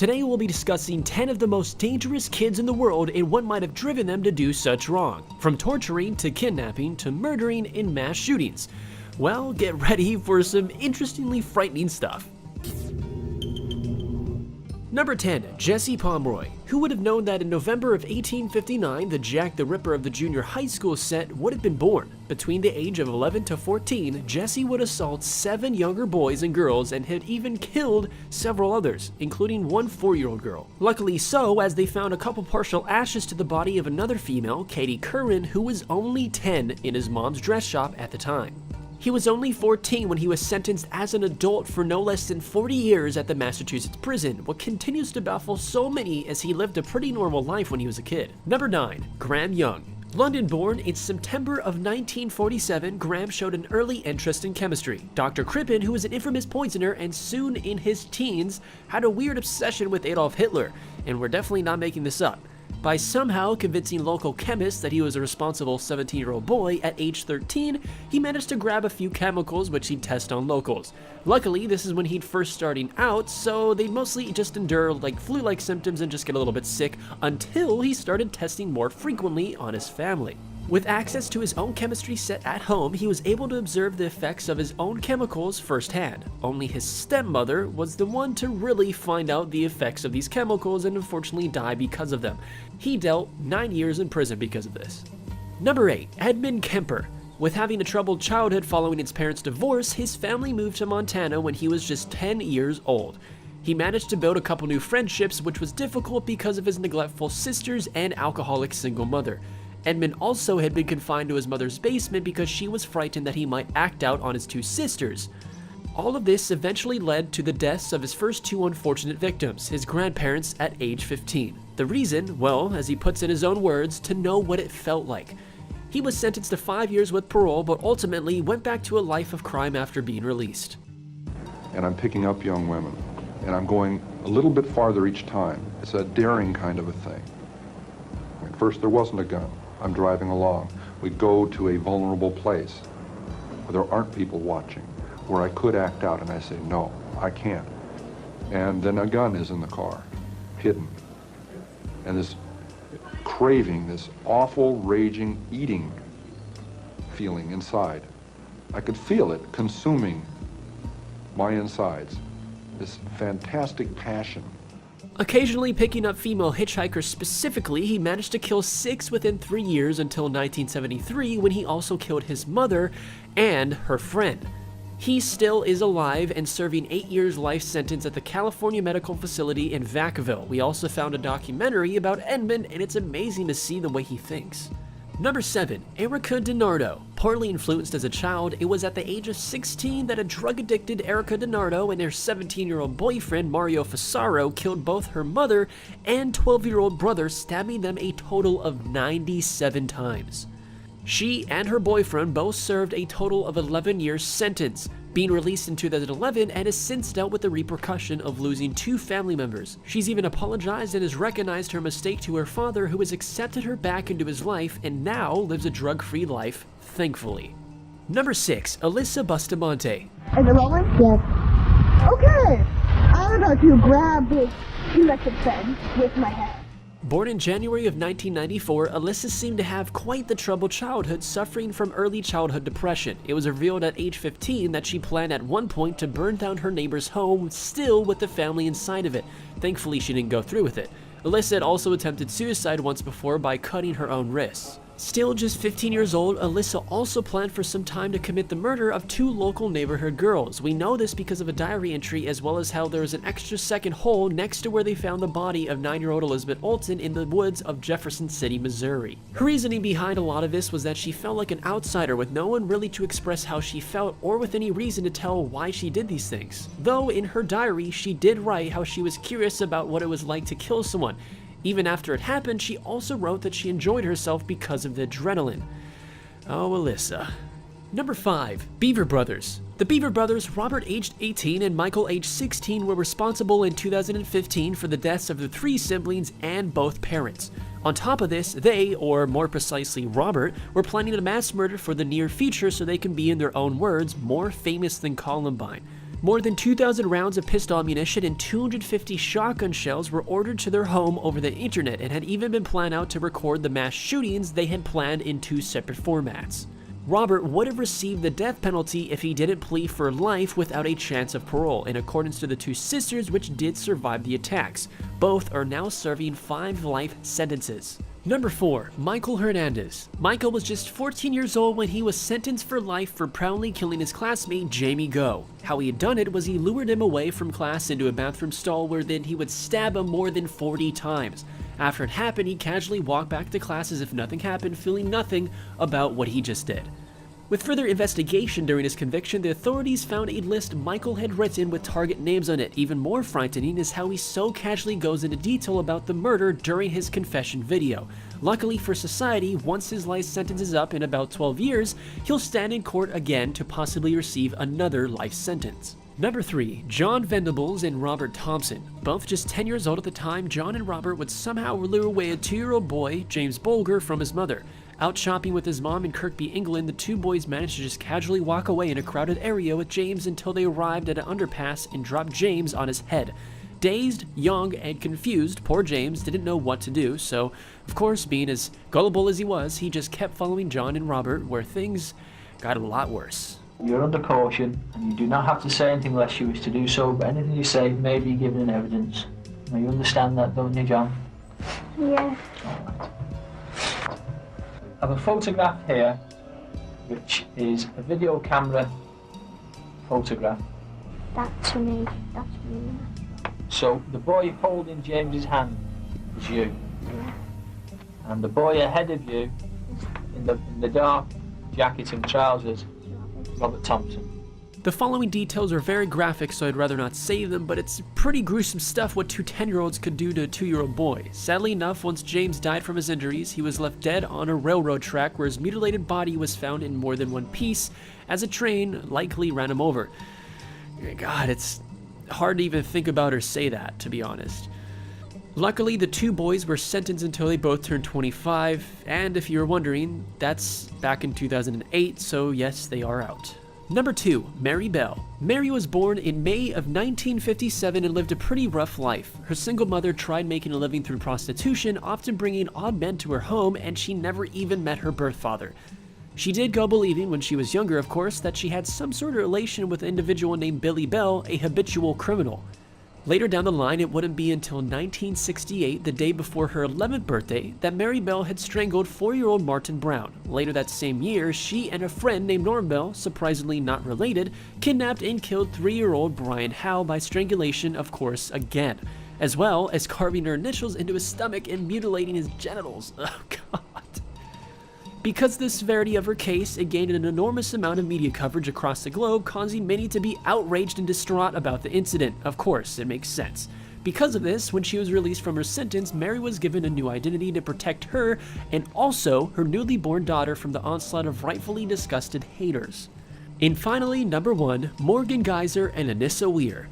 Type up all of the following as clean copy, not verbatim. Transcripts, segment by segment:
Today we'll be discussing 10 of the most dangerous kids in the world and what might have driven them to do such wrong, from torturing to kidnapping to murdering in mass shootings. Well, get ready for some interestingly frightening stuff. Number 10. Jesse Pomeroy. Who would have known that in November of 1859, the Jack the Ripper of the junior high school set would have been born? Between the age of 11 to 14, Jesse would assault 7 younger boys and girls and had even killed several others, including one 4-year-old girl. Luckily so, as they found a couple partial ashes to the body of another female, Katie Curran, who was only 10, in his mom's dress shop at the time. He was only 14 when he was sentenced as an adult for no less than 40 years at the Massachusetts prison, what continues to baffle so many as he lived a pretty normal life when he was a kid. Number 9. Graham Young. London-born in September of 1947, Graham showed an early interest in chemistry. Dr. Crippen, who was an infamous poisoner and soon in his teens, had a weird obsession with Adolf Hitler, and we're definitely not making this up. By somehow convincing local chemists that he was a responsible 17-year-old boy, at age 13, he managed to grab a few chemicals which he'd test on locals. Luckily, this is when he'd first starting out, so they'd mostly just endure flu-like symptoms and just get a little bit sick until he started testing more frequently on his family. With access to his own chemistry set at home, he was able to observe the effects of his own chemicals firsthand. Only his stepmother was the one to really find out the effects of these chemicals and unfortunately die because of them. He dealt 9 years in prison because of this. Number 8. Edmund Kemper. With having a troubled childhood following his parents' divorce, his family moved to Montana when he was just 10 years old. He managed to build a couple new friendships, which was difficult because of his neglectful sisters and alcoholic single mother. Edmund also had been confined to his mother's basement because she was frightened that he might act out on his 2 sisters. All of this eventually led to the deaths of his first 2 unfortunate victims, his grandparents, at age 15. The reason, well, as he puts in his own words, to know what it felt like. He was sentenced to 5 years with parole, but ultimately went back to a life of crime after being released. And I'm picking up young women, and I'm going a little bit farther each time. It's a daring kind of a thing. At first there wasn't a gun. I'm driving along. We go to a vulnerable place where there aren't people watching, where I could act out, and I say, no, I can't. And then a gun is in the car, hidden. And this craving, this awful, raging, eating feeling inside. I could feel it consuming my insides, this fantastic passion. Occasionally picking up female hitchhikers specifically, he managed to kill 6 within 3 years until 1973, when he also killed his mother and her friend. He still is alive and serving 8 years life sentence at the California Medical Facility in Vacaville. We also found a documentary about Edmund, and it's amazing to see the way he thinks. Number 7. Erica DiNardo. Poorly influenced as a child, it was at the age of 16 that a drug-addicted Erica DiNardo and her 17-year-old boyfriend Mario Fasaro killed both her mother and 12-year-old brother, stabbing them a total of 97 times. She and her boyfriend both served a total of 11 years sentence, being released in 2011, and has since dealt with the repercussion of losing 2 family members. She's even apologized and has recognized her mistake to her father, who has accepted her back into his life and now lives a drug-free life, thankfully. Number 6. Alyssa Bustamante. Is it rolling? Yes. Okay. I'm about to grab this electric fence with my hand. Born in January of 1994, Alyssa seemed to have quite the troubled childhood, suffering from early childhood depression. It was revealed at age 15 that she planned at one point to burn down her neighbor's home, still with the family inside of it. Thankfully, she didn't go through with it. Alyssa had also attempted suicide once before by cutting her own wrists. Still just 15 years old, Alyssa also planned for some time to commit the murder of 2 local neighborhood girls. We know this because of a diary entry, as well as how there was an extra second hole next to where they found the body of 9-year-old Elizabeth Olsen in the woods of Jefferson City, Missouri. Her reasoning behind a lot of this was that she felt like an outsider, with no one really to express how she felt or with any reason to tell why she did these things. Though in her diary, she did write how she was curious about what it was like to kill someone. Even after it happened, she also wrote that she enjoyed herself because of the adrenaline. Oh, Alyssa. Number 5. Beaver Brothers. The Beaver Brothers, Robert aged 18 and Michael aged 16, were responsible in 2015 for the deaths of the 3 siblings and both parents. On top of this, they, or more precisely Robert, were planning a mass murder for the near future so they can be, in their own words, more famous than Columbine. More than 2,000 rounds of pistol ammunition and 250 shotgun shells were ordered to their home over the internet and had even been planned out to record the mass shootings they had planned in 2 separate formats. Robert would have received the death penalty if he didn't plead for life without a chance of parole, in accordance to the 2 sisters which did survive the attacks. Both are now serving 5 life sentences. Number 4. Michael Hernandez. Michael was just 14 years old when he was sentenced for life for proudly killing his classmate Jamie Go. How he had done it was he lured him away from class into a bathroom stall where then he would stab him more than 40 times. After it happened, he casually walked back to class as if nothing happened, feeling nothing about what he just did. With further investigation during his conviction, the authorities found a list Michael had written with target names on it. Even more frightening is how he so casually goes into detail about the murder during his confession video. Luckily for society, once his life sentence is up in about 12 years, he'll stand in court again to possibly receive another life sentence. Number 3. John Venables and Robert Thompson. Both just 10 years old at the time, John and Robert would somehow lure away a 2-year-old boy, James Bolger, from his mother. Out shopping with his mom in Kirkby, England, the 2 boys managed to just casually walk away in a crowded area with James until they arrived at an underpass and dropped James on his head. Dazed, young, and confused, poor James didn't know what to do, so, of course, being as gullible as he was, he just kept following John and Robert, where things got a lot worse. You're under caution, and you do not have to say anything unless you wish to do so, but anything you say may be given in evidence. Now, you understand that, don't you, John? Yes. I have a photograph here, which is a video camera photograph. That's me. That's me. So the boy holding James's hand is you, Yeah. and the boy ahead of you, in the dark jacket and trousers, Robert Thompson. The following details are very graphic, so I'd rather not say them, but it's pretty gruesome stuff what 2 10-year-olds could do to a 2-year-old boy. Sadly enough, once James died from his injuries, he was left dead on a railroad track where his mutilated body was found in more than one piece, as a train likely ran him over. God, it's hard to even think about or say that, to be honest. Luckily, the 2 boys were sentenced until they both turned 25, and if you're wondering, that's back in 2008, so yes, they are out. Number 2. Mary Bell. Mary was born in May of 1957 and lived a pretty rough life. Her single mother tried making a living through prostitution, often bringing odd men to her home, and she never even met her birth father. She did go believing when she was younger, of course, that she had some sort of relation with an individual named Billy Bell, a habitual criminal. Later down the line, it wouldn't be until 1968, the day before her 11th birthday, that Mary Bell had strangled 4-year-old Martin Brown. Later that same year, she and a friend named Norm Bell, surprisingly not related, kidnapped and killed 3-year-old Brian Howe by strangulation, of course, again, as well as carving her initials into his stomach and mutilating his genitals. Oh, God. Because of the severity of her case, it gained an enormous amount of media coverage across the globe, causing many to be outraged and distraught about the incident. Of course, it makes sense. Because of this, when she was released from her sentence, Mary was given a new identity to protect her and also her newly born daughter from the onslaught of rightfully disgusted haters. And finally, number 1, Morgan Geyser and Anissa Weir.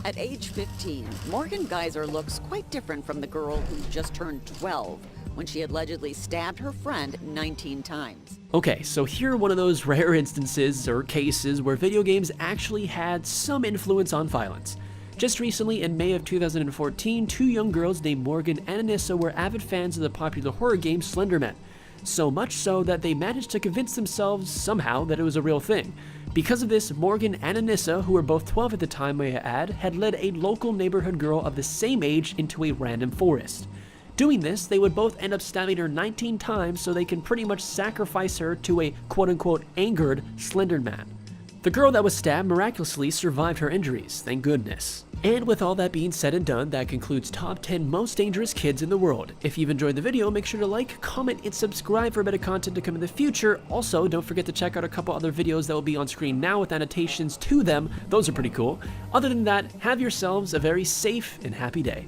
At age 15, Morgan Geyser looks quite different from the girl who just turned 12 when she allegedly stabbed her friend 19 times. Okay, so here are one of those rare instances or cases where video games actually had some influence on violence. Just recently, in May of 2014, 2 young girls named Morgan and Anissa were avid fans of the popular horror game Slender Man. So much so that they managed to convince themselves somehow that it was a real thing. Because of this, Morgan and Anissa, who were both 12 at the time, may I add, had led a local neighborhood girl of the same age into a random forest. Doing this, they would both end up stabbing her 19 times so they can pretty much sacrifice her to a quote-unquote angered Slender Man. The girl that was stabbed miraculously survived her injuries, thank goodness. And with all that being said and done, that concludes top 10 most dangerous kids in the world. If you've enjoyed the video, make sure to like, comment, and subscribe for better content to come in the future. Also, don't forget to check out a couple other videos that will be on screen now with annotations to them. Those are pretty cool. Other than that, have yourselves a very safe and happy day.